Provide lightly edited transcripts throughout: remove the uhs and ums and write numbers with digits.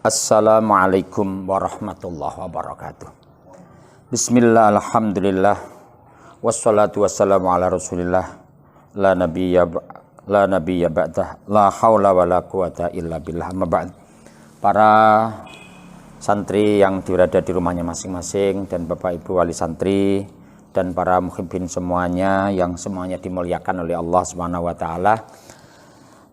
Assalamualaikum warahmatullahi wabarakatuh. Bismillah, alhamdulillah, wassalatu wassalamu ala rasulillah, la nabiyya ba'dah, la hawla wa la quwata illa billah, amma ba'd. Para santri yang berada di rumahnya masing-masing, dan Bapak Ibu wali santri, dan para muhibbin semuanya yang semuanya dimuliakan oleh Allah Subhanahu wa taala.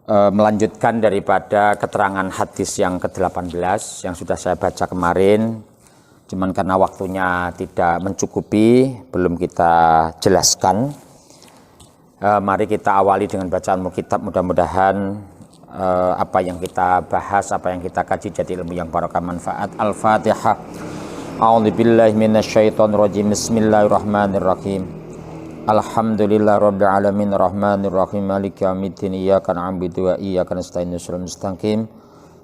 Melanjutkan daripada keterangan hadis yang ke-18 yang sudah saya baca kemarin, cuman karena waktunya tidak mencukupi belum kita jelaskan. Mari kita awali dengan bacaan kitab, mudah-mudahan apa yang kita bahas, apa yang kita kaji jadi ilmu yang barokah manfaat. Al-Fatihah. A'udzubillahi minasyaitonirrajim. Bismillahirrahmanirrahim. Alhamdulillah rabbil alamin arrahmanir rahim maliki yaumiddin iyyaka na'budu wa iyyaka nasta'in ihdinas mustaqim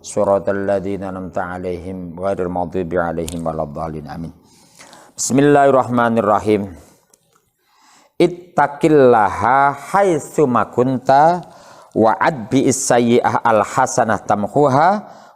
shiratal ladzina an'amta 'alaihim ghairil maghdubi 'alaihim waladdallin amin. Bismillahirrahmanirrahim. Ittaqillaha haitsu ma kunta wa'ad bi'is sayyi'ah al hasanah tamhuha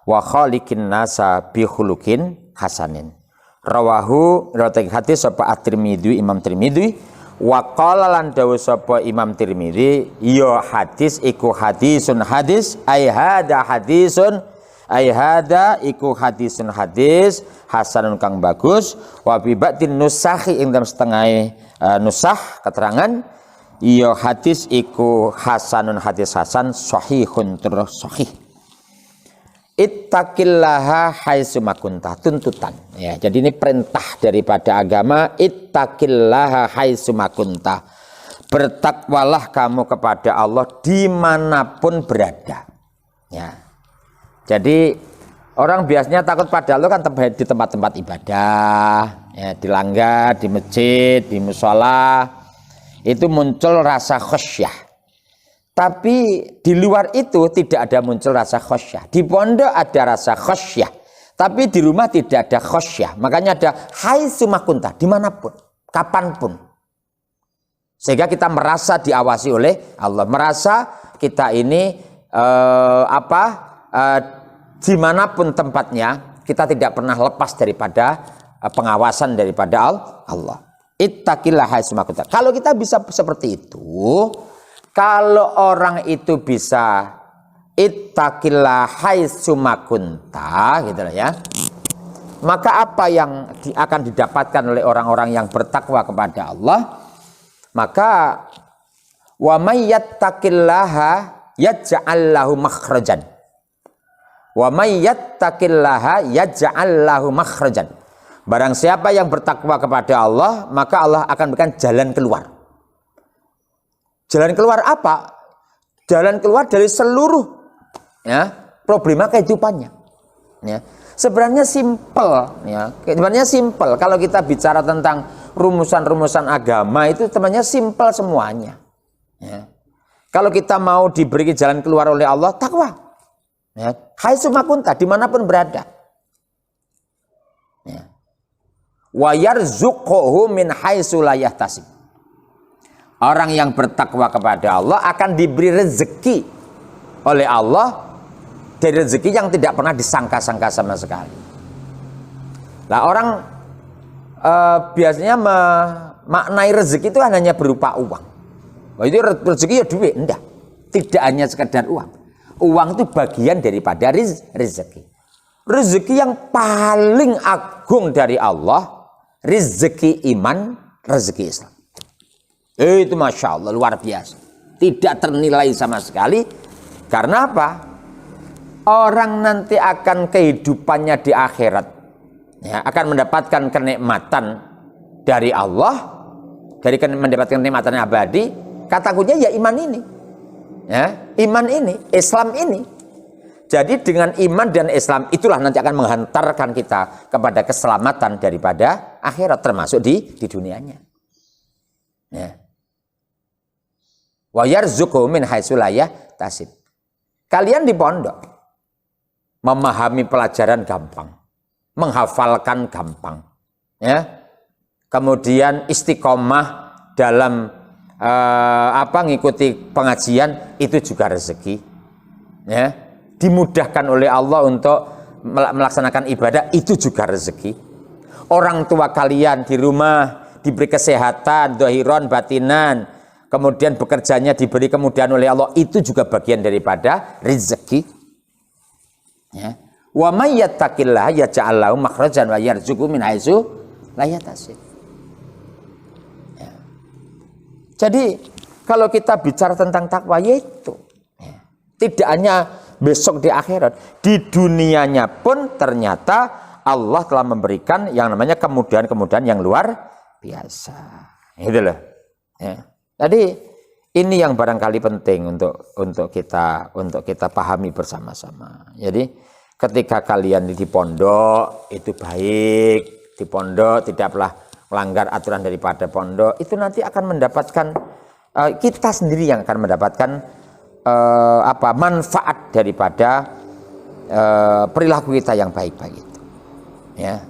wa khaliqin nasa bi khuluqin hasanin. Rawahu riwayat hadis sapa At-Tirmidzi, Imam Tirmidzi. Wa qala lan dawu sapa Imam Tirmidzi, ya hadis iku hadisun hadis, ai hada hadisun, ai hada iku hadisun hadis hasanun kang bagus, wa bi ba'din nusakhi ing dalam setengah nusakh keterangan, ya hadis iku hasanun hadis hasan sahihun terus sahih. Ittaqillaha haitsu ma kunta, tuntutan ya. Jadi ini perintah daripada agama. Ittaqillaha haitsu ma kunta, bertakwalah kamu kepada Allah dimanapun berada ya. Jadi orang biasanya takut pada Allah kan di tempat-tempat ibadah ya, di langgar, di masjid, di mushola, itu muncul rasa khasyah. Tapi di luar itu tidak ada muncul rasa khasyah. Di pondok ada rasa khasyah, tapi di rumah tidak ada khasyah. Makanya ada haitsu ma kunta, dimanapun, kapanpun. Sehingga kita merasa diawasi oleh Allah, merasa kita ini dimanapun tempatnya, kita tidak pernah lepas daripada pengawasan daripada Allah. Ittaqillaha haitsu ma kunta. Kalau kita bisa seperti itu, kalau orang itu bisa ittaqillah haitsu ma kunta gitu lah ya, maka apa yang akan didapatkan oleh orang-orang yang bertakwa kepada Allah? Maka wa may yattaqillaha yaj'al lahu makhrajan. Wa may yattaqillaha yaj'al lahu makhrajan. Barang siapa yang bertakwa kepada Allah, maka Allah akan berikan jalan keluar. Jalan keluar apa? Jalan keluar dari seluruh ya problema kehidupannya. Ya. Sebenarnya simpel ya. Sebenarnya simpel. Kalau kita bicara tentang rumusan-rumusan agama itu temannya simpel semuanya. Ya. Kalau kita mau diberi jalan keluar oleh Allah, takwa. Ya. Haitsu ma kunta, dimanapun berada. Ya. Wa yarzuquhu min haitsu la yahtasib. Orang yang bertakwa kepada Allah akan diberi rezeki oleh Allah dari rezeki yang tidak pernah disangka-sangka sama sekali. Nah, orang biasanya memaknai rezeki itu hanya berupa uang. Wah, itu rezeki ya duit, enggak. Tidak hanya sekedar uang. Uang itu bagian daripada rezeki. Rezeki yang paling agung dari Allah, rezeki iman, rezeki Islam. Itu Masya Allah luar biasa, tidak ternilai sama sekali. Karena apa? Orang nanti akan kehidupannya di akhirat ya, akan mendapatkan kenikmatan dari Allah, mendapatkan kenikmatan abadi. Kata kuncinya ya iman ini ya, iman ini, Islam ini. Jadi dengan iman dan Islam itulah nanti akan menghantarkan kita kepada keselamatan daripada akhirat, termasuk di dunianya ya. Wa yarzuquhu min haitsu la yahtasib. Kalian di pondok memahami pelajaran gampang, menghafalkan gampang, ya. Kemudian istiqomah dalam ngikuti pengajian itu juga rezeki, ya. Dimudahkan oleh Allah untuk melaksanakan ibadah, itu juga rezeki. Orang tua kalian di rumah diberi kesehatan, dohiron, batinan, kemudian bekerjanya diberi kemudahan oleh Allah, itu juga bagian daripada rezeki. Ya. Wa may yattaqillaha yaj'al lahu makhrajan wa yarzuqhu min haitsu la yahtasib. Ya. Jadi kalau kita bicara tentang takwa, yaitu ya, tidak hanya besok di akhirat, di dunianya pun ternyata Allah telah memberikan yang namanya kemudahan-kemudahan yang luar biasa. Gitu loh. Ya. Jadi ini yang barangkali penting untuk kita pahami bersama-sama. Jadi ketika kalian di pondok itu baik, di pondok tidak pernah melanggar aturan daripada pondok, itu nanti akan mendapatkan kita sendiri yang akan mendapatkan manfaat daripada perilaku kita yang baik-baik itu. Ya.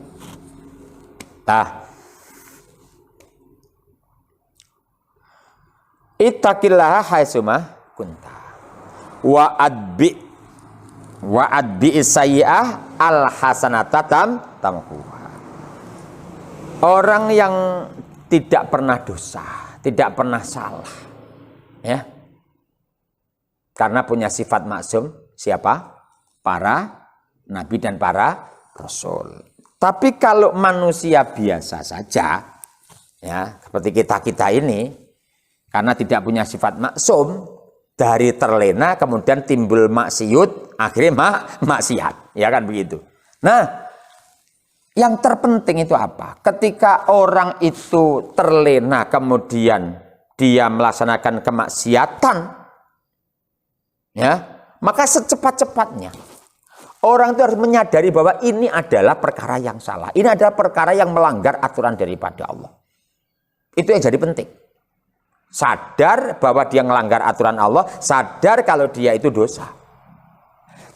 Ittaqillaha haitsuma kunta wa adbi sayyi'ah al hasanata tamhuha. Orang yang tidak pernah dosa, tidak pernah salah, ya, karena punya sifat maksum, siapa? Para nabi dan para rasul. Tapi kalau manusia biasa saja, ya, seperti kita ini, karena tidak punya sifat maksum, dari terlena kemudian timbul maksiat, akhirnya maksiat, ya kan begitu. Nah, yang terpenting itu apa? Ketika orang itu terlena kemudian dia melaksanakan kemaksiatan, ya, maka secepat-cepatnya orang itu harus menyadari bahwa ini adalah perkara yang salah, ini adalah perkara yang melanggar aturan daripada Allah. Itu yang jadi penting. Sadar bahwa dia melanggar aturan Allah, sadar kalau dia itu dosa.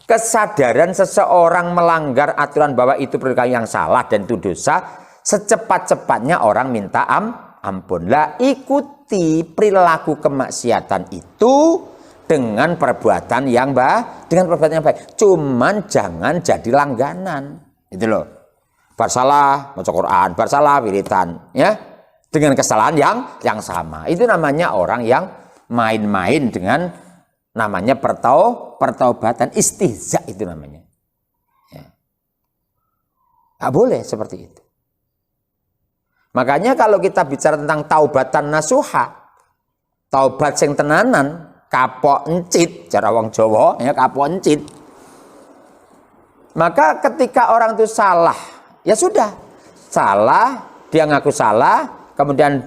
Kesadaran seseorang melanggar aturan bahwa itu perkara yang salah dan itu dosa, secepat-cepatnya orang minta ampun. Lah, ikuti perilaku kemaksiatan itu dengan perbuatan yang baik, Cuman jangan jadi langganan. Itu loh. Bersalah baca Quran, bersalah wiridan, ya. Dengan kesalahan yang sama. Itu namanya orang yang main-main dengan namanya pertaubatan, istihza itu namanya. Ya. Nggak boleh seperti itu. Makanya kalau kita bicara tentang taubatan nasuha, taubat sing tenanan, kapok encit, cara wong Jawa, ya, kapok encit. Maka ketika orang itu salah, ya sudah, salah, dia ngaku salah, kemudian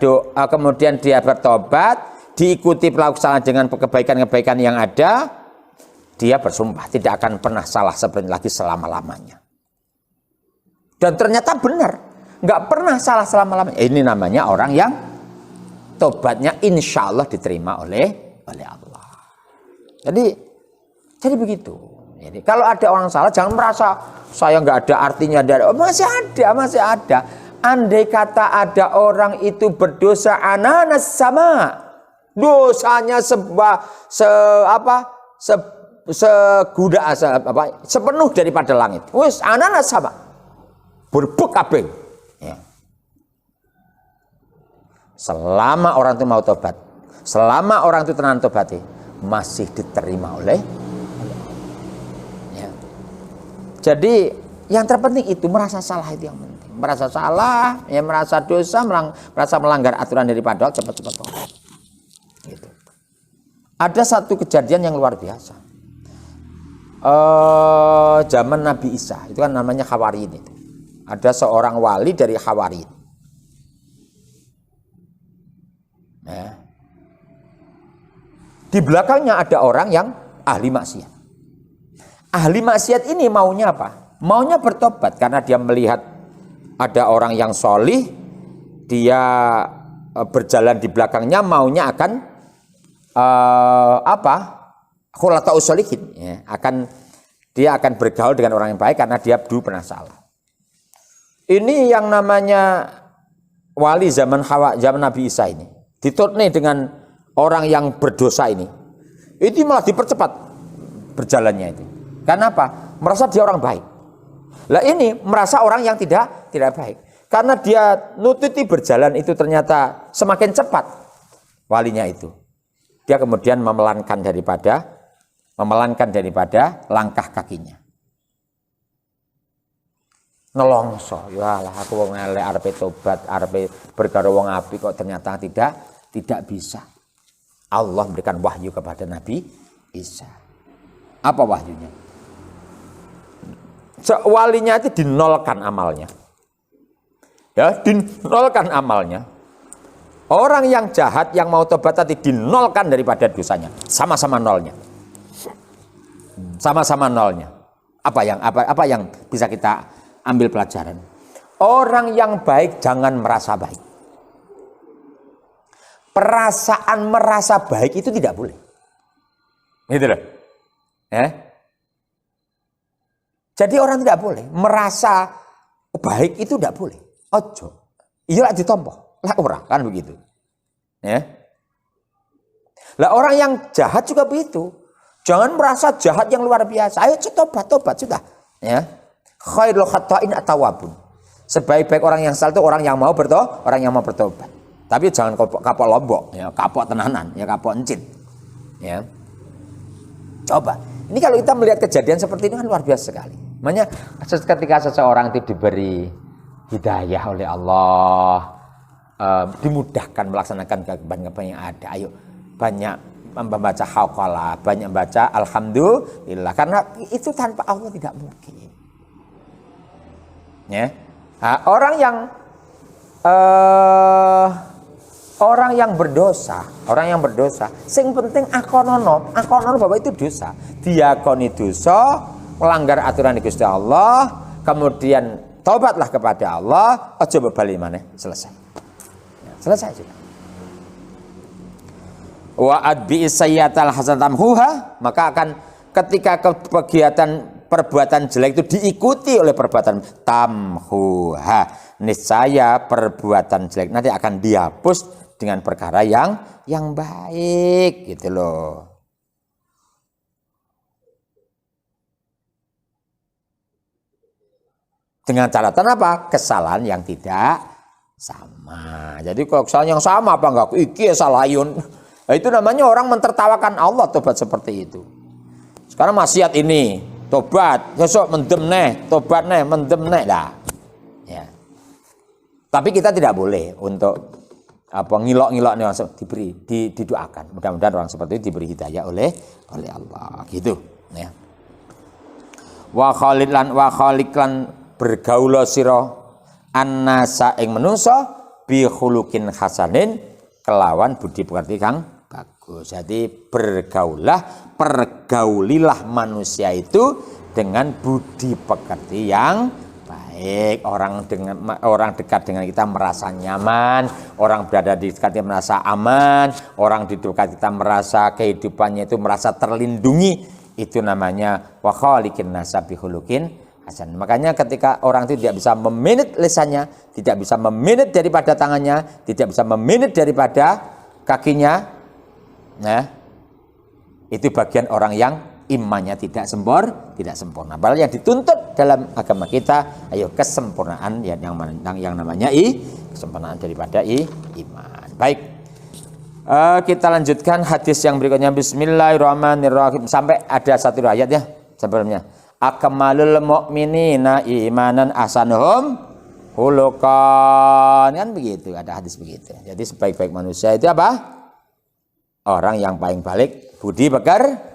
dia bertobat, diikuti pelaksanaan dengan kebaikan-kebaikan yang ada, dia bersumpah tidak akan pernah salah seperti lagi selama-lamanya. Dan ternyata benar, nggak pernah salah selama-lamanya. Ini namanya orang yang tobatnya insya Allah diterima oleh Allah. Jadi begitu. Jadi kalau ada orang salah, jangan merasa saya nggak ada artinya. Masih ada. Andai kata ada orang itu berdosa ananas sama, dosanya sepenuh daripada langit. Wis ananas sama, berbuk kabeh. Ya. Selama orang itu mau tobat, selama orang itu tenan tobatnya, masih diterima oleh Allah. Ya. Jadi yang terpenting itu merasa salah, itu yang penting. Merasa salah, ya, merasa dosa, merasa melanggar aturan daripada Allah, cepat-cepat tobat. Gitu. Ada satu kejadian yang luar biasa. Zaman Nabi Isa, itu kan namanya Hawariyin itu. Ada seorang wali dari Hawariyin. Ya. Di belakangnya ada orang yang ahli maksiat. Ahli maksiat ini maunya apa? Maunya bertobat karena dia melihat ada orang yang solih, dia berjalan di belakangnya, maunya akan khulata usolihin, ya, dia akan bergaul dengan orang yang baik karena dia dulu pernah salah. Ini yang namanya wali zaman Nabi Isa ini, ditutne dengan orang yang berdosa ini malah dipercepat berjalannya itu. Karena apa? Merasa dia orang baik. Lah ini merasa orang yang tidak baik. Karena dia nututi berjalan itu ternyata semakin cepat walinya itu. Dia kemudian memelankan daripada langkah kakinya. Nelongso, ya lah aku wong elek arepe tobat, arepe berkaro wong apik kok ternyata tidak bisa. Allah memberikan wahyu kepada Nabi Isa. Apa wahyunya? Walinya itu dinolkan amalnya. Ya, dinolkan amalnya. Orang yang jahat yang mau tobat tadi dinolkan daripada dosanya, sama-sama nolnya. Sama-sama nolnya. Apa yang bisa kita ambil pelajaran? Orang yang baik jangan merasa baik. Perasaan merasa baik itu tidak boleh. Gitu loh. Jadi orang tidak boleh merasa baik itu tidak boleh. Ojo. Iya ditompo. Lah ora kan begitu. Ya. Lah orang yang jahat juga begitu. Jangan merasa jahat yang luar biasa. Ayo tobat sudah. Ya. Khairul khata'in at-tawwabun. Sebaik-baik orang yang salah itu orang yang mau bertobat. Tapi jangan kapok lombok, ya, kapok tenanan, ya kapok encit. Ya. Coba. Ini kalau kita melihat kejadian seperti ini kan luar biasa sekali. Makanya ketika seseorang itu diberi hidayah oleh Allah, dimudahkan melaksanakan kewajiban yang ada. Ayo banyak membaca haqalah, banyak membaca alhamdulillah. Karena itu tanpa Allah tidak mungkin. Ya. Nah, orang yang berdosa, sing penting akonono bahwa itu dosa. Diakoni dosa, melanggar aturan Gusti Allah, kemudian taubatlah kepada Allah, aja bebali maneh, selesai. Ya, selesai sudah. Wa adbi sayyatal hasantamhuha, maka akan ketika perbuatan jelek itu diikuti oleh perbuatan tamhuha, niscaya perbuatan jelek nanti akan dihapus dengan perkara yang baik gitu loh. Dengan catatan apa? Kesalahan yang tidak sama. Jadi kalau kesalahan yang sama apa enggak? Iki salayun. Nah, itu namanya orang mentertawakan Allah tobat seperti itu. Sekarang maksiat ini tobat, besok mendem neh, tobat neh, mendem neh lah. Ya. Tapi kita tidak boleh untuk ngilok-ngilok nih langsung didoakan. Mudah-mudahan orang seperti itu diberi hidayah oleh Allah. Gitu, ya. Wa khaliqlan bergaula sira annasa ing manungsa bi khuluqin hasanin kelawan budi pekerti kang bagus. Jadi pergaulilah manusia itu dengan budi pekerti yang baik. Orang dekat dengan kita merasa nyaman, orang berada di dekat kita merasa aman, orang di dekat kita merasa kehidupannya itu merasa terlindungi. Itu namanya wa khaliqin nasa bi khuluqin hasan. Makanya ketika orang itu tidak bisa memanage lisannya, tidak bisa memanage daripada tangannya, tidak bisa memanage daripada kakinya, nah, itu bagian orang yang imannya tidak sempurna. Padahal yang dituntut dalam agama kita, ayo kesempurnaan yang namanya kesempurnaan daripada iman. Baik, kita lanjutkan hadis yang berikutnya. Bismillahirrahmanirrahim. Sampai ada satu ayat ya sebelumnya. Akmalul mu'minina imanan ahsanuhum khuluqan. Kan begitu, ada hadis begitu. Jadi sebaik-baik manusia itu apa? Orang yang paling balik budi pekertinya.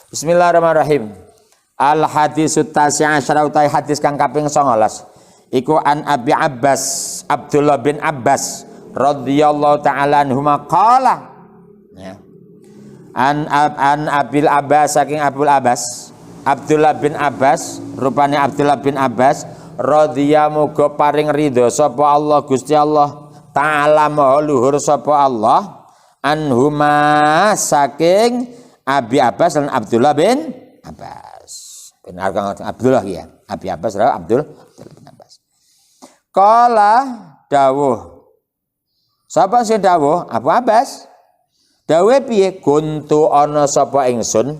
Bismillahirrahmanirrahim. Al hadisut tasi'a asyara utai hadis kang kaping 19. Iku an Abi Abbas, Abdullah bin Abbas radhiyallahu taala anhuma qala. Ya. An Abil Abbas saking Abul Abbas, Abdullah bin Abbas, rupanya Abdullah bin Abbas radhiya muga paring ridho sapa Allah Gusti Allah taala maha luhur sapa Allah anhuma saking Abi Abbas dan Abdullah bin Abbas. Benar kan Abdullah ya. Abi Abbas adalah Abdullah bin Abbas. Qala dawuh. Sapa sing dawuh? Abu Abbas. Dawe piye kuntu ana sapa ingsun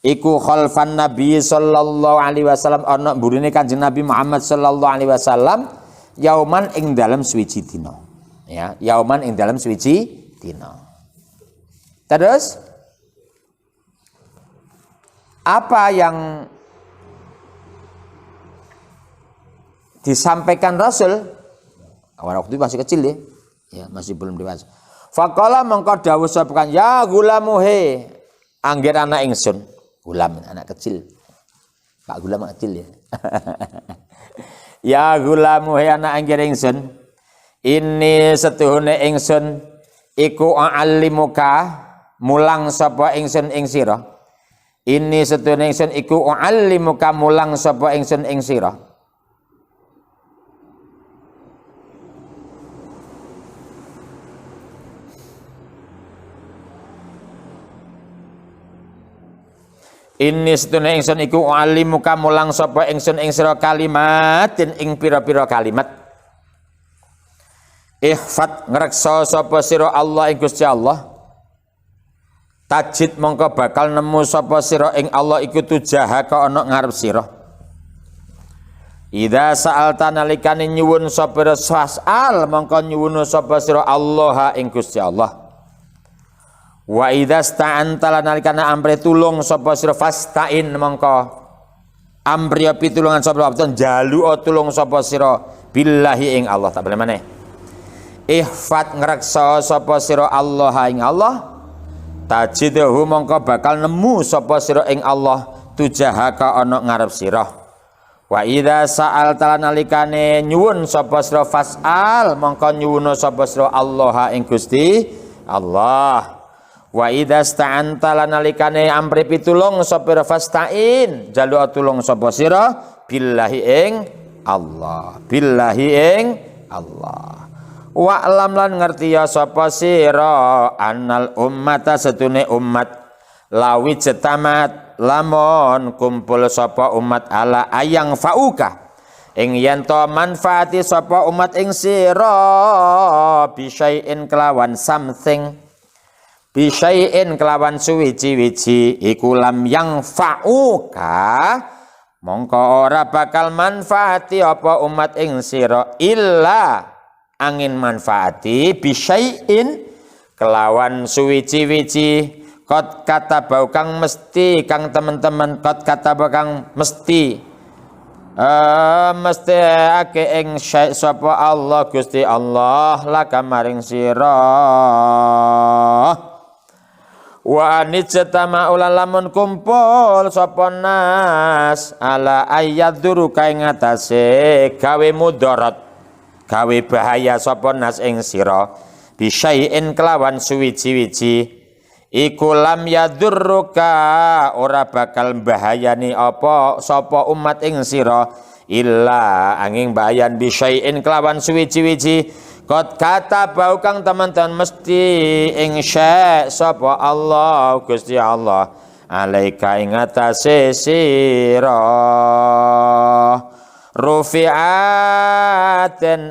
iku khalfan Nabi sallallahu alaihi wasallam ana mburine Kanjeng Nabi Muhammad sallallahu alaihi wasallam yauman ing dalem suwiji dina. Ya, yauman ing dalem suwiji dina. Terus apa yang disampaikan Rasul waktu itu masih kecil ya, masih belum dewasa. Faqala mengko dawuh sapa ya gulamuhe angger anak ingsun. Gulam anak kecil. Pak Gulam anak kecil ya. Ya gulamuhe anak angger ingsun. Ini setuhune ingsun iku a'allimuka mulang sapa ingsun ing sira. Ini setuhune ingsun iku a'allimuka mulang sapa ingsun ing sira. Ini setune ingsun iku alimuka mulang sapa ingsun ing sira kalimatin ing pira-pira kalimat. Ihfat ngreksa sapa sira Allah ing Gusti Allah. Tajid mongko bakal nemu sapa sira ing Allah iku tujahaka ana ngarep sira. Idza sa'alta nalikane nyuwun sapa sira mongko nyuwun sapa sira Allah ing Gusti Allah. Wa idza sta'anta nalikana amri tulung sapa sira fasta'in mongko amri pitulungan sapa jalu tulung sapa sira billahi ing Allah. Tak boleh maneh. Ihfat ngreksa sapa sira Allah ing Allah tajidahu mongko bakal nemu sapa sira ing Allah tujahaka ana ngarep sira. Wa idza sa'alta nalikane nyuwun sapa sira fas'al mongko nyuwun sapa sira Allah ing Gusti Allah. Wa idza sta'anta nalikane amri pitulung sapa fasta'in jalu tulung sapa sira billahi ing Allah. Billahi ing Allah. Wa lam lan ngerti ya sapa sira annal ummata setune umat lawi jetamat lamun kumpul sapa umat ala ayang fauka ing yen to manfaati sapa umat ing sira bisyai'in kelawan something bisyai'in kelawan suwiji-wiji iku lam yang fa'uka mongko ora bakal manfaati apa umat ing sira illa angin manfaati bisyai'in kelawan suwiji-wiji kot kata bau kang mesti kang teman-teman kot kata bau kang mesti mesti ake ing syai' sapa Allah Gusti Allah laka maring sira. Wa anijtama ulalamun kumpul sapa nas ala ayyaduru kae ngatasé gawe mudarat gawe bahaya sapa nas ing sira bisyai'in kelawan suwiji-wiji iku lam yadurruka ora bakal bahayani apa sapa umat ing sira illa angin bayan bisyai'in kelawan suwiji-wiji kot kata bau kang teman-teman mesti ing syai' sapa Allah Gusti Allah alaika ing atase sira rufi'aten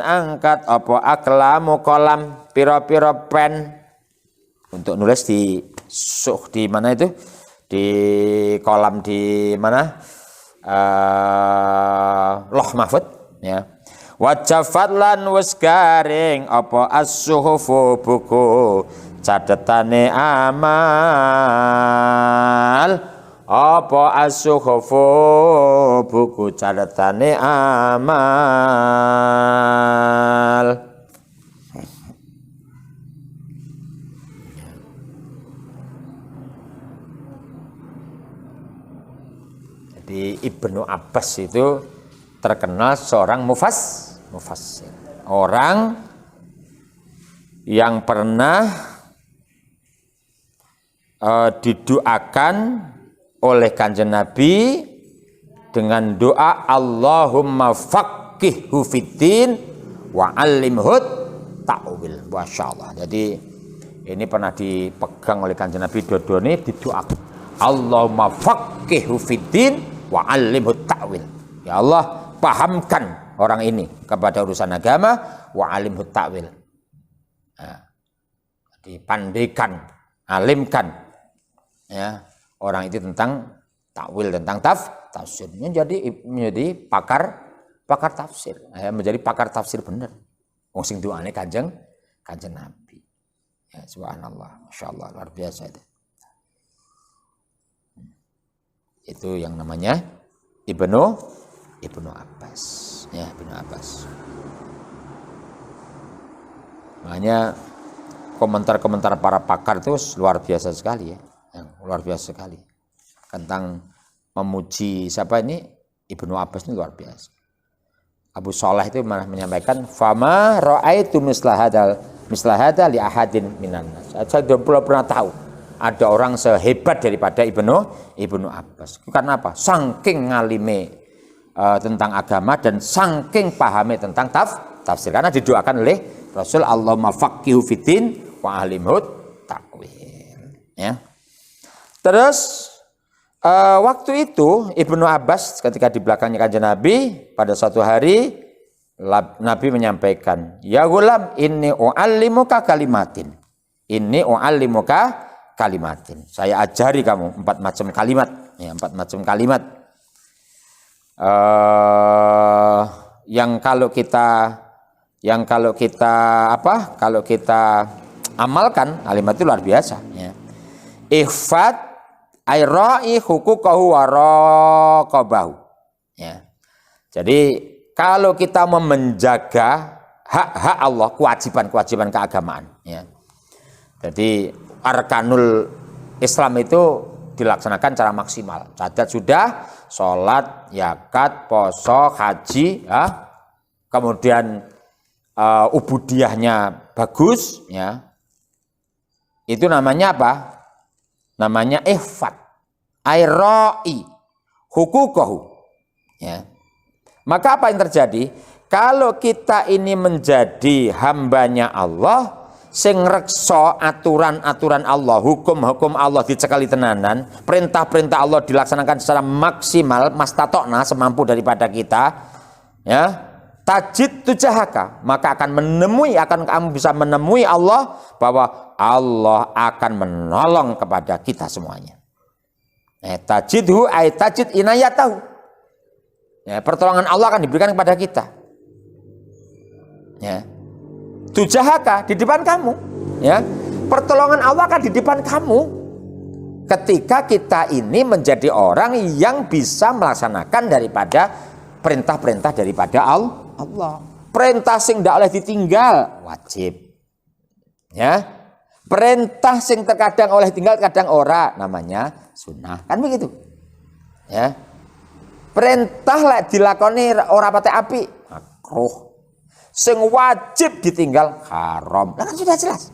angkat apa aklamu kolam pira-pira pen untuk nulis di mana itu di kolam di mana Loh Mahfud ya. Wajafat lan wis garing apa as-suhufu buku catetane amal apa as-suhufu buku catetane amal. Jadi Ibnu Abbas itu terkenal seorang mufassir, orang yang pernah didoakan oleh Kanjeng Nabi dengan doa Allahumma faqihhu fiddin wa 'allimhu ta'wil. Masyaallah. Jadi ini pernah dipegang oleh Kanjeng Nabi dodone didoakan Allahumma faqihhu fiddin wa 'allimhu ta'wil. Ya Allah, pahamkan orang ini kepada urusan agama wa 'allimhu ta'wil. Nah, dipandaikan, alimkan ya orang itu tentang takwil tentang tafsir. Menjadi pakar tafsir. Menjadi pakar tafsir bener. Wong sing duane Kanjeng Nabi. Ya, subhanallah, masyaallah, luar biasa itu. Itu yang namanya Ibnu Abbas. Ya, Ibnu Abbas. Makanya komentar-komentar para pakar itu luar biasa sekali ya. Luar biasa sekali. Tentang memuji siapa ini? Ibnu Abbas ini luar biasa. Abu Shalih itu malah menyampaikan fama ra'aitu misla hadzal li ahadin minan nas. Saya belum pernah tahu ada orang sehebat daripada Ibnu Abbas. Karena apa? Saking ngalime tentang agama dan saking pahami tentang tafsir. Karena didoakan oleh Rasul, Allahumma faqihu fiddin wa alimhut takwil. Ya. Terus waktu itu Ibnu Abbas ketika di belakangnya Kanjeng Nabi, pada suatu hari Nabi menyampaikan, ya gulam inni u'allimuka kalimatin. Inni u'allimuka kalimatin. Saya ajari kamu 4 macam kalimat. Ya, 4 macam kalimat. Yang kalau kita amalkan kalimat itu luar biasa. Ya. Ihfad ayra'i hukukahu wa raqabahu. Ya. Jadi kalau kita menjaga hak-hak Allah, kewajiban keagamaan. Ya. Jadi arkanul Islam itu dilaksanakan secara maksimal. Catat sudah, sholat, zakat, poso, haji, ya. Kemudian ubudiyahnya bagus, ya. Itu namanya apa? Namanya ihfad, ayra'i, hukukahu. Ya. Maka apa yang terjadi? Kalau kita ini menjadi hambanya Allah, sing reksa aturan-aturan Allah, hukum-hukum Allah dicekali tenanan, perintah-perintah Allah dilaksanakan secara maksimal, mastatokna, semampu daripada kita, ya, tajid tujahaka, maka kamu bisa menemui Allah, bahwa Allah akan menolong kepada kita semuanya. Tajidhu ay tajid inayatahu. Ya, pertolongan Allah akan diberikan kepada kita. Ya. Tujahaka, di depan kamu, ya. Pertolongan Allah akan di depan kamu ketika kita ini menjadi orang yang bisa melaksanakan daripada perintah-perintah daripada Allah. Perintah sing ndak oleh ditinggal wajib. Ya. Perintah sing terkadang oleh tinggal kadang ora, namanya sunnah. Kan begitu. Ya. Perintah lek dilakoni ora pate api, makruh. Sing wajib ditinggal haram. Lah kan sudah jelas.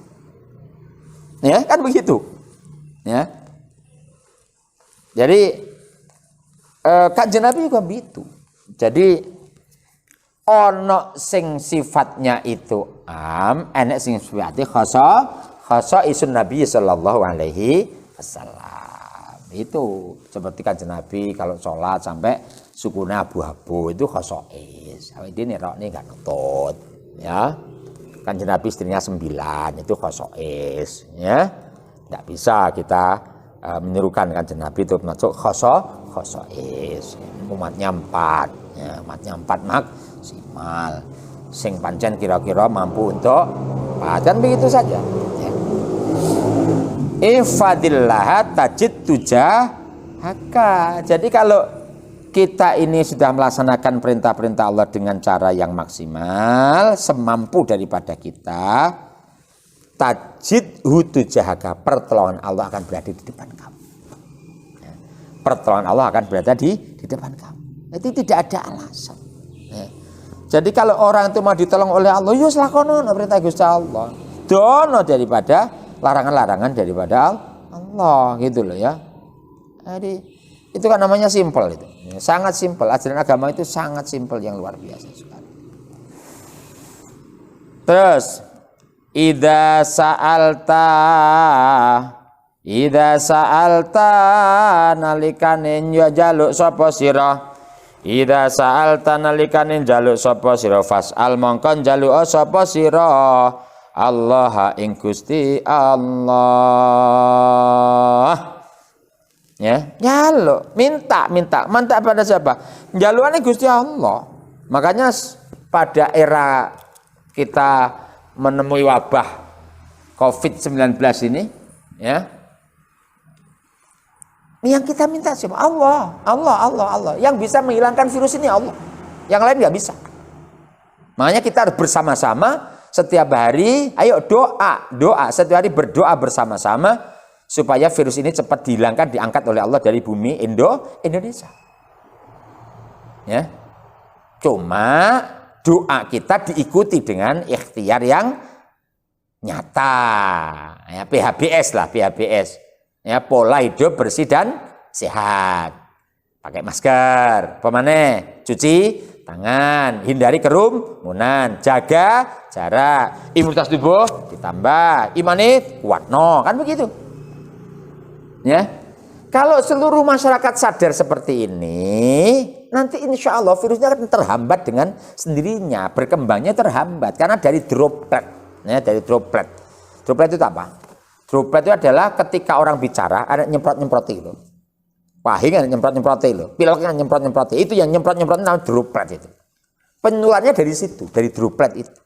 Ya, kan begitu. Ya. Jadi Kanjeng Nabi juga begitu. Jadi ono sing sifatnya itu enek sing sifatnya khasa isun Nabi sallallahu alaihi wasallam. Itu seperti Kanjeng Nabi kalau sholat sampai sukuna abu-abu itu khosois. Ini neroknya gak nutut, ya. Kanjeng Nabi istrinya 9 itu khosois, ya. Tidak bisa kita menirukan Kanjeng Nabi itu masuk khosois. Umatnya 4, ya. Umatnya 4 maksimal. Sing pancen kira-kira mampu untuk 4, kan begitu saja. Ya. Ifadillah tajid tujahaka. Jadi kalau kita ini sudah melaksanakan perintah-perintah Allah dengan cara yang maksimal, semampu daripada kita, tajid tujahaka, pertolongan Allah akan berada di depan kamu. Ya. Pertolongan Allah akan berada di depan kamu. Itu tidak ada alasan. Ya. Jadi kalau orang itu mau ditolong oleh Allah, ya lakono perintah Gusti Allah. Dono daripada larangan-larangan daripada Allah, gitu loh ya. Jadi itu kan namanya simpel itu. Sangat simpel. Ajaran agama itu sangat simpel yang luar biasa sekali. Terus idza sa'alta nalikane njaluk sapa sira. Idza sa'alta nalikane njaluk sapa sira fas'al mongkon njaluk sapa sira. Allah ing Gusti Allah. Ya, nyaluk, minta pada siapa? Njalukane Gusti Allah. Makanya pada era kita menemui wabah COVID-19 ini, ya, yang kita minta siapa? Allah. Yang bisa menghilangkan virus ini Allah. Yang lain nggak bisa. Makanya kita harus bersama-sama setiap hari, ayo doa. Setiap hari berdoa bersama-sama supaya virus ini cepat dihilangkan, diangkat oleh Allah dari bumi Indonesia. Ya. Cuma doa kita diikuti dengan ikhtiar yang nyata. Ya, PHBS. Ya, pola hidup bersih dan sehat. Pakai masker, cuci tangan, hindari kerumunan, jaga jarak, imunitas tubuh ditambah, imane kuat, kan begitu. Ya, kalau seluruh masyarakat sadar seperti ini, nanti insya Allah virusnya akan terhambat dengan sendirinya, berkembangnya terhambat karena dari droplet. Ya, dari droplet. Droplet itu apa? Droplet itu adalah ketika orang bicara ada nyemprot itu. Wahing kan nyemprot itu. Pilek kan nyemprot itu. Yang nyemprot namanya droplet itu. Penularannya dari situ, dari droplet itu.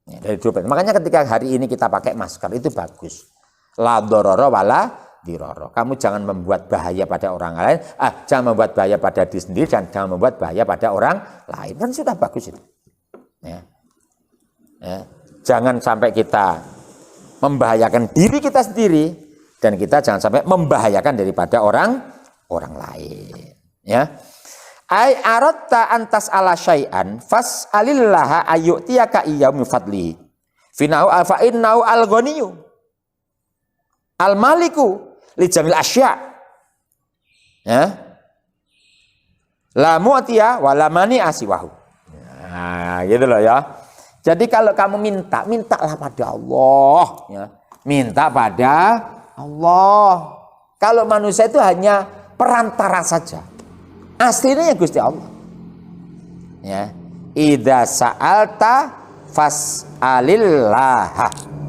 Ya, dari droplet. Makanya ketika hari ini kita pakai masker itu bagus. La dororo wala diroro. Kamu jangan membuat bahaya pada orang lain, jangan membuat bahaya pada diri sendiri dan jangan membuat bahaya pada orang lain. Kan sudah bagus itu. Ya. Ya. Jangan sampai kita membahayakan diri kita sendiri dan kita jangan sampai membahayakan daripada orang lain. Ya. Ai aratta antas ala syai'an fas'alillaha ayyutiyaka iyyahu min fadli. Finau alfa innau al-ghaniyyu. Al-maliku li jamil asya. Ya. La mu'tiya wa la mani'a siwahu. Nah, gitu loh ya. Jadi kalau kamu mintalah pada Allah. Ya. Minta pada Allah. Kalau manusia itu hanya perantara saja. Aslinya ya Gusti Allah. Ya. Idza sa'alta fas'alillah.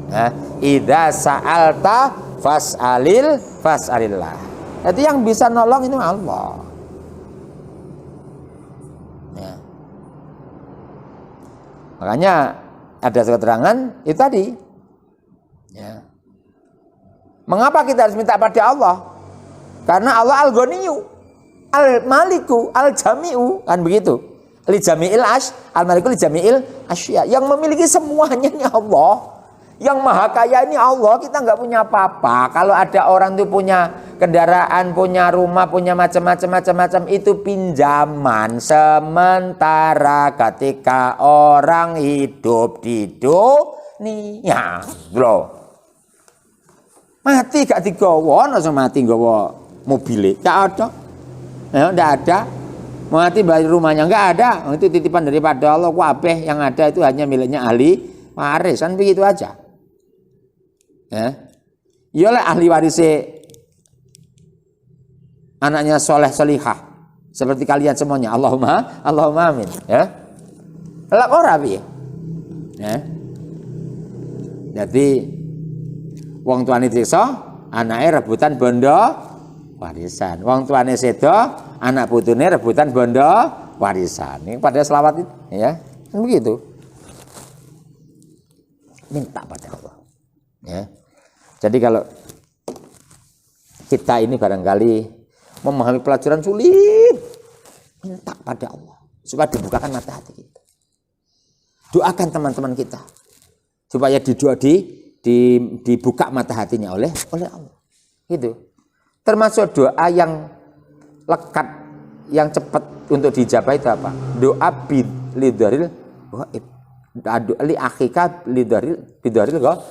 Ya. Idza sa'alta fas'alillah. Jadi yang bisa nolong itu Allah. Ya. Makanya ada keterangan itu tadi. Ya. Mengapa kita harus minta pada Allah? Karena Allah al-ghaniyyu, al-maliku, al-jami'u, kan begitu. Li jami'il al-maliku li jami'il asya. Yang memiliki semuanya ini Allah. Yang maha kaya ini Allah. Kita nggak punya apa-apa. Kalau ada orang itu punya kendaraan, punya rumah, punya macam-macam itu pinjaman sementara ketika orang hidup di dunia. Bro. Mati gak digawa, langsung mati gawa mobil. Gak ada. Ya, enggak ada. Mati bayar rumahnya enggak ada. Itu titipan daripada Allah. Kabeh yang ada itu hanya miliknya ahli waris. Kan begitu aja. Ya. Iyalah ahli warisnya anaknya soleh solihah seperti kalian semuanya. Allahumma amin. Ya. Lak ora piye? Ya. Jadi wong tuane desa anake rebutan bondo warisan. Wong tuane sedo anak putune rebutan bondo warisan. Ini pada selawat itu, ya. Kan begitu. Minta pada Allah. Ya. Jadi kalau kita ini barangkali memahami pelajaran sulit, minta pada Allah supaya dibukakan mata hati kita. Doakan teman-teman kita supaya dibuka mata hatinya oleh Allah. Gitu. Termasuk doa yang lekat, yang cepat untuk dijabah itu apa? Doa lidharil ghaib. Li akhika lidharil ghaib.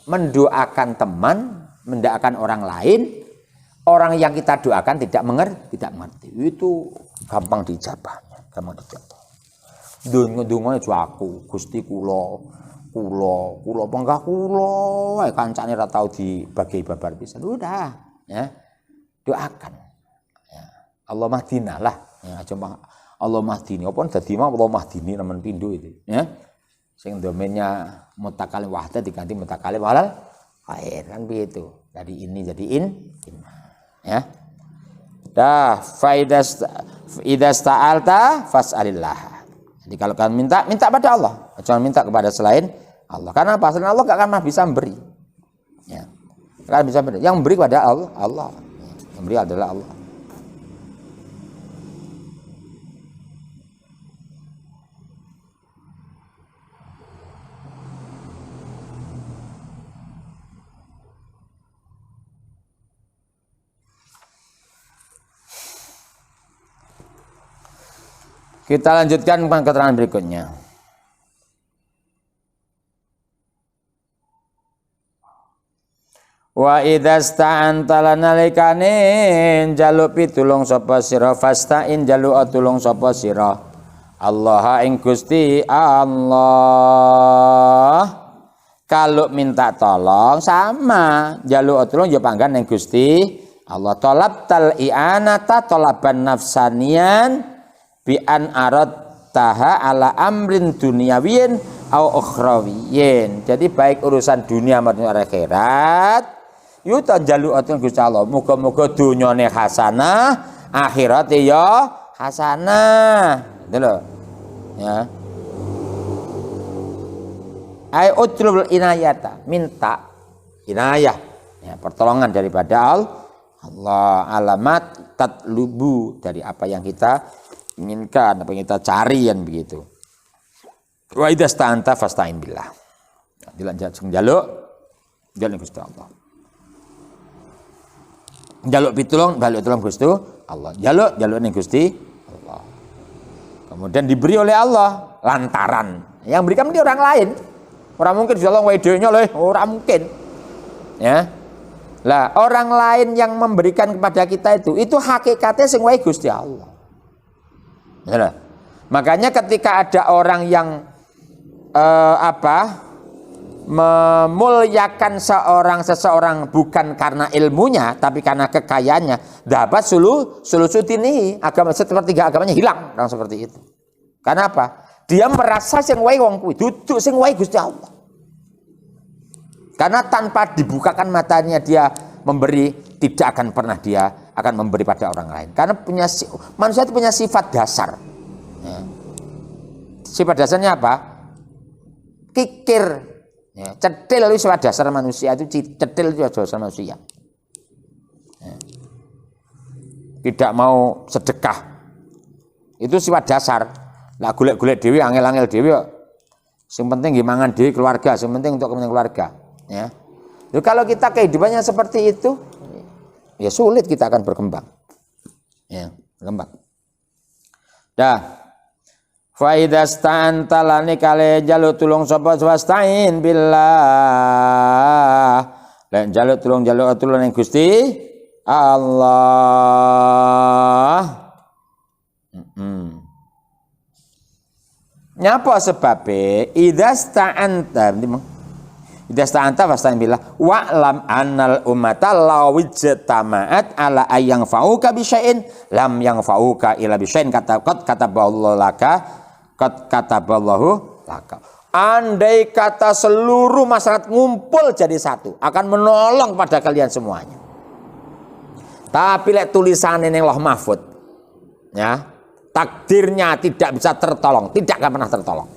Mendoakan teman, mendoakan orang lain, orang yang kita doakan tidak mengerti. Itu gampang dijabahnya, gampang dijabah. Dungo-dungo itu aku, Gusti kula penggah kula, kancane ora tau dibagi babar pisan. Udah, ya. Doakan. Ya. Allah mahdina lah, ya cuma Allah mahdini. Apa dadi mah Allah mahdini nemen pindho itu, ya. Sing domennya mutakalim wahda diganti mutakalim halal khair, kan begitu. Dari ini jadi in. Ya. Dah idas ta'alta fas'alillah. Jadi kalau kalian minta pada Allah, jangan minta kepada selain Allah. Karena apa? Selain Allah gak akan bisa memberi. Ya. Gak akan bisa memberi. Yang memberi kepada Allah. Yang memberi adalah Allah. Kita lanjutkan keterangan berikutnya. Wa idasta'anta lanalikane jaluk pitulung sapa sira fasta'in jaluk tulung sapa sira Allah ing Gusti Allah. Kalau minta tolong sama jaluk tulung ya panggan ning Gusti Allah. Talab tal i'anata talaban nafsanian bi an taha ala amrin dunyawiyin au ukhrawiyin. Jadi baik urusan dunia maupun akhirat yu tajallu'atun Gusti Allah. Muga-muga dunyane hasanah, akhirate ya hasanah. Gitu loh. Ya. Ai utlul inayata, minta inayah. Ya, pertolongan daripada Allah. Alamat tatlubu, dari apa yang kita inginkan, apa yang kita cari kan begitu. Wa idasta'anta fasta'in billah. Dilanjut jaluk Gusti Allah. Jaluk pitulung Gusti Allah. Jaluk ning Gusti Allah. Kemudian diberi oleh Allah lantaran yang berikan dia orang lain. Orang mungkin Gusti Allah wedenya lho, orang mungkin. Ya. Lah, orang lain yang memberikan kepada kita itu hakikatnya sing wae Gusti Allah. Ya, makanya ketika ada orang yang memuliakan seseorang bukan karena ilmunya tapi karena kekayaannya, dapat sulusutini agama sepertiga agamanya hilang, orang seperti itu. Karena apa? Dia merasa sing wae wong kuwi, duduk sing wae Gusti Allah. Karena tanpa dibukakan matanya dia memberi, tidak akan pernah dia akan memberi pada orang lain. Karena manusia itu punya sifat dasar. Ya. Sifat dasarnya apa? Kikir. Ya. Cetil itu sifat dasar manusia, itu cetil itu sifat dasar manusia. Ya. Tidak mau sedekah. Itu sifat dasar. Lah golek-golek dhewe, angel-angel dhewe. Sing penting mangan dhewe keluarga, sing penting untuk kepentingan keluarga. Ya. Jadi kalau kita kehidupannya seperti itu, ya sulit kita akan berkembang. Ya, berkembang. Dah. Fa idasta'anta lani kale jaluk tulung sapa wasta'in billah. Lan jaluk tulung ning Gusti Allah. Nyapa sebabe idasta'anta fasta'in billah wa'lam annal ummata law ijtama'at ala ayyang fa'uka bi syai'in lam yang fa'uka illa bi syai'in kataballahu laka. Andai kata seluruh masyarakat ngumpul jadi satu akan menolong pada kalian semuanya. Tapi lek tulisannya ning Lauh Mahfud ya, takdirnya tidak bisa tertolong, tidak akan pernah tertolong.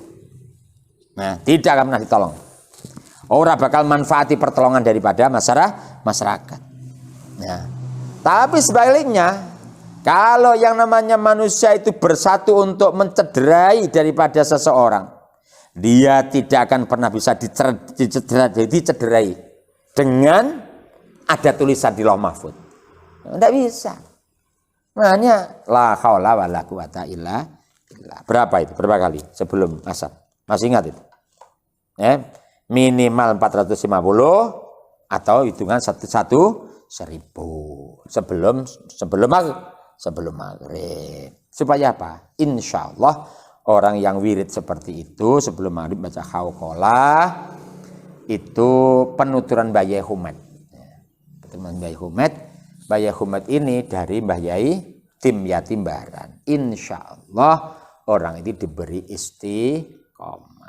Nah, tidak akan pernah ditolong. Orang bakal manfaati pertolongan daripada masyarakat. Ya. Tapi sebaliknya, kalau yang namanya manusia itu bersatu untuk mencederai daripada seseorang, dia tidak akan pernah bisa dicederai dengan ada tulisan di Lauh Mahfud. Tidak bisa. Makanya la haula wala quwata illa billah. Berapa itu? Berapa kali sebelum asar? Masih ingat itu? Ya. Minimal 450 atau hitungan 1.000 sebelum maghrib. Supaya apa? Insya Allah orang yang wirid seperti itu sebelum maghrib baca hauqalah itu penuturan Mbah Yai Humet. Penuturan Mbah Yai Humet ini dari Mbah Yai Tim Yatim Baran. Insya Allah orang itu diberi istiqomah.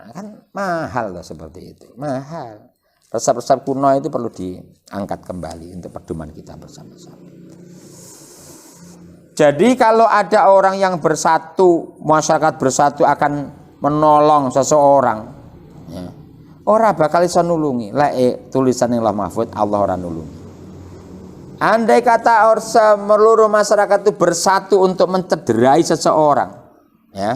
Kan mahal loh seperti itu, mahal. Resep-resep kuno itu perlu diangkat kembali untuk pedoman kita bersama-sama. Jadi kalau ada orang yang bersatu, masyarakat bersatu akan menolong seseorang, ya, ora bakal iso nulungi. Lek tulisan yang Allah mahfud, Allah ora nulungi. Andai kata seluruh masyarakat itu bersatu untuk mencederai seseorang, ya,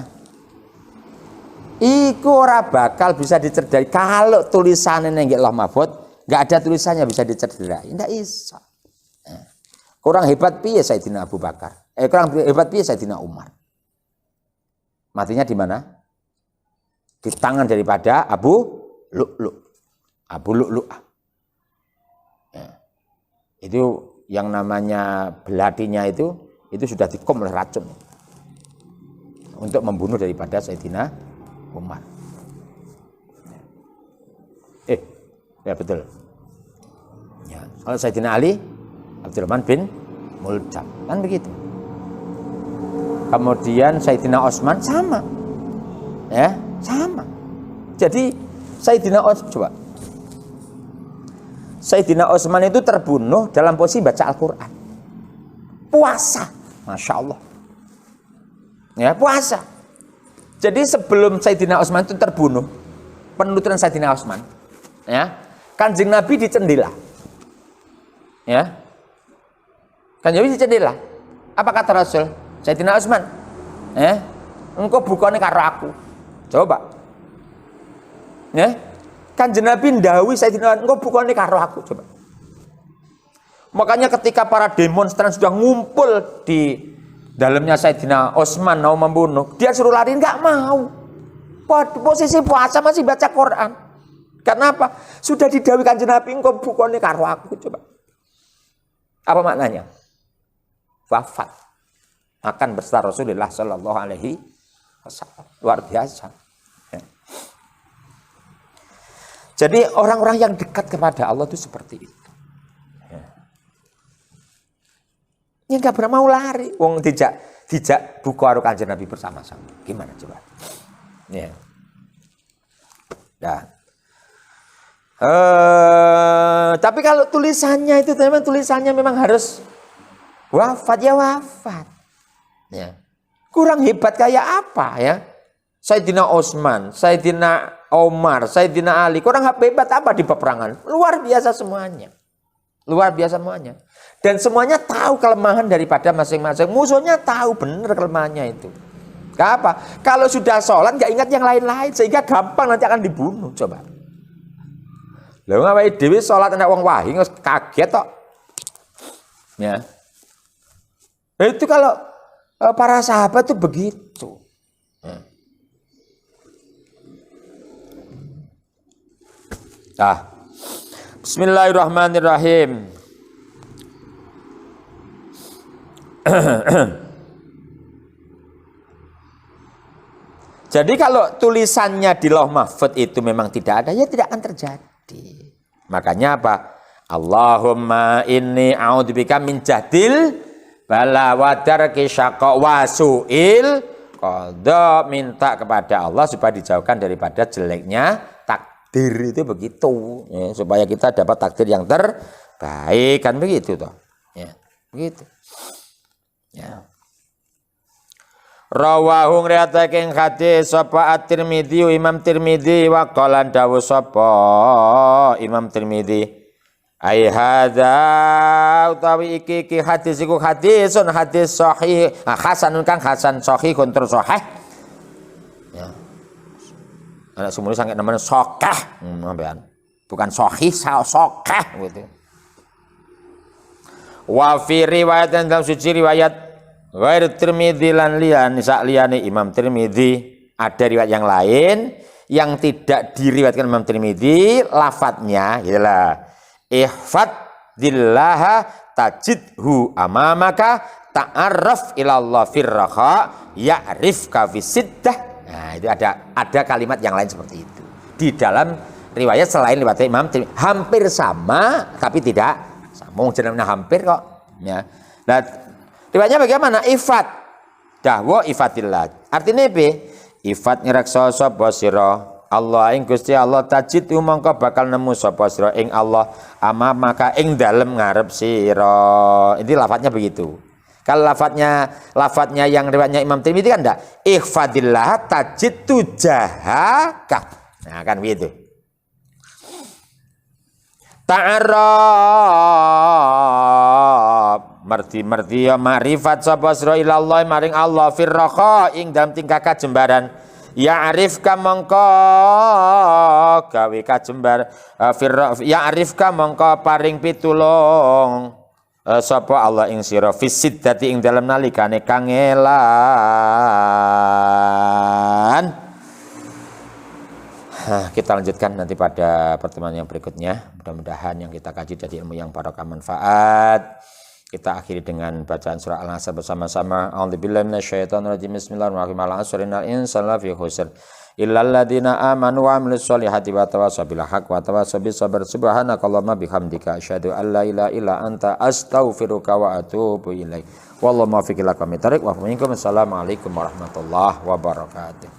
iku ora bakal bisa dicederai. Kalau tulisannya yang Allah mahfud, nggak ada tulisannya bisa dicederai, nggak bisa. Ya. Kurang hebat piye Sayyidina Abu Bakar? Kurang hebat piye Sayyidina Umar? Matinya di mana? Di tangan daripada Abu Lu'lu'. Abu Lu'lu'ah. Ya. Itu yang namanya belatinya itu sudah dikom oleh racun untuk membunuh daripada Sayyidina Umar. Ya betul. Ya, kalau Sayyidina Ali, Abdurrahman bin Muljam, kan begitu. Kemudian Sayyidina Utsman sama, ya sama. Jadi Sayyidina Utsman, Sayyidina Utsman itu terbunuh dalam posisi baca Al-Quran, puasa, masya Allah, ya puasa. Jadi sebelum Sayyidina Utsman itu terbunuh, penuturan Sayyidina Utsman, ya Kanjeng Nabi dicendela, ya Kanjeng Nabi dicendela. Apa kata Rasul? Sayyidina Utsman, engkau bukannya karo aku. Coba. Ya. Kanjeng Nabi ndhawuhi Sayyidina Utsman, engkau bukannya karo aku. Coba. Makanya ketika para demonstran sudah ngumpul di dalamnya Sayyidina Utsman mau membunuh, dia suruh lari, enggak mau. Posisi puasa masih baca Quran. Karena apa? Sudah didhawuhi Kanjeng Nabi, engkau bukannya karo aku. Coba. Apa maknanya? Wafat akan bersama Rasulullah Shallallahu Alaihi Wasallam. Luar biasa. Ya. Jadi orang-orang yang dekat kepada Allah itu seperti itu. Ya nggak pernah mau lari. Wong dijak buku karo Kanjeng Nabi bersama-sama. Gimana coba? Ya. Nah. Tapi kalau tulisannya itu memang tulisannya memang harus wafat ya wafat. Ya. Kurang hebat kayak apa ya? Sayyidina Utsman, Sayyidina Umar, Sayyidina Ali, kurang hebat apa di peperangan? Luar biasa semuanya. Luar biasa semuanya. Dan semuanya tahu kelemahan daripada masing-masing. Musuhnya tahu benar kelemahannya itu. Gak apa? Kalau sudah sholat gak ingat yang lain-lain sehingga gampang nanti akan dibunuh. Coba. Lha awake dhewe sholat anak wong wahing kaget tok. Ya. Itu kalau para sahabat itu begitu. Nah, Bismillahirrahmanirrahim. Jadi kalau tulisannya di Lauh Mahfuz itu memang tidak ada, ya tidak akan terjadi. Makanya apa? Allahumma inni a'udzubika min jahdil bala wa darki syaqa wa su'il qadha, minta kepada Allah supaya dijauhkan daripada jeleknya takdir. Itu begitu ya, supaya kita dapat takdir yang terbaik, kan begitu toh ya, begitu ya. Rawahu ngriwayatake hadis sapa At-Tirmidzi, Imam Tirmidzi, wa qala dawu sapa Imam Tirmidzi, ai hadza utawi iki hadis iku hadisun hadis sahih, hasanun kang hasan, sahih kontur sahih ya. Anak sumune sange namanya sokeh, sampean. Bukan sahih, sokeh gitu. Wa fi riwayat dalam suci riwayat Ghair Tirmidzi lan liyan sak liyane Imam Tirmidzi, ada riwayat yang lain yang tidak diriwayatkan Imam Tirmidzi, lafadznya ialah ihfadillaha tajidhu amamaka ta'arraf ilallah firraha ya'rifka fisiddah. Nah, itu ada kalimat yang lain seperti itu di dalam riwayat selain riwayat Imam Tirmidzi, hampir sama tapi tidak sama, jenengnya hampir kok ya. Nah, riwayatnya bagaimana? Ifat dahwa ifatillah. Artinya apa? Ifat ngreksa sapa sira Allah ing Gusti Allah, tajid mongko bakal nemu sapa sira ing Allah ama maka ing dalem ngarep sira. Ini lafadznya begitu. Kalau lafadznya yang riwayatnya Imam Tirmidzi kan enggak. Ihfadillah tajid tujahaka. Nah, kan begitu. Ta'arraf merti ya ma'rifat sapa sira ilallah maring Allah firraha ing dalam tingkah kajembaran. Ya arifka mongko gawe kajembar ya arifka mongko paring pitulung sapa Allah ing sira fisiddati ing dalam nalikane kangelan. Kita lanjutkan nanti pada pertemuan yang berikutnya. Mudah-mudahan yang kita kaji jadi ilmu yang barokah manfaat. Kita akhiri dengan bacaan surah Al-Asr bersama-sama. A'udzubillahi minasyaitonirrajim. Bismillahirrahmanirrahim. Al-'asri innal insana lafi khusr illal ladzina amanu wa 'amilus sholihati wa tawassaw bil haqqi wa tawassaw bis sabr. Subhanakallahumma bihamdika asyhadu an la ilaha illa anta astaghfiruka wa atubu ilaik. Wallahu muwaffiq ila aqwamit thoriq wa minkum. Assalamualaikum warahmatullahi wabarakatuh.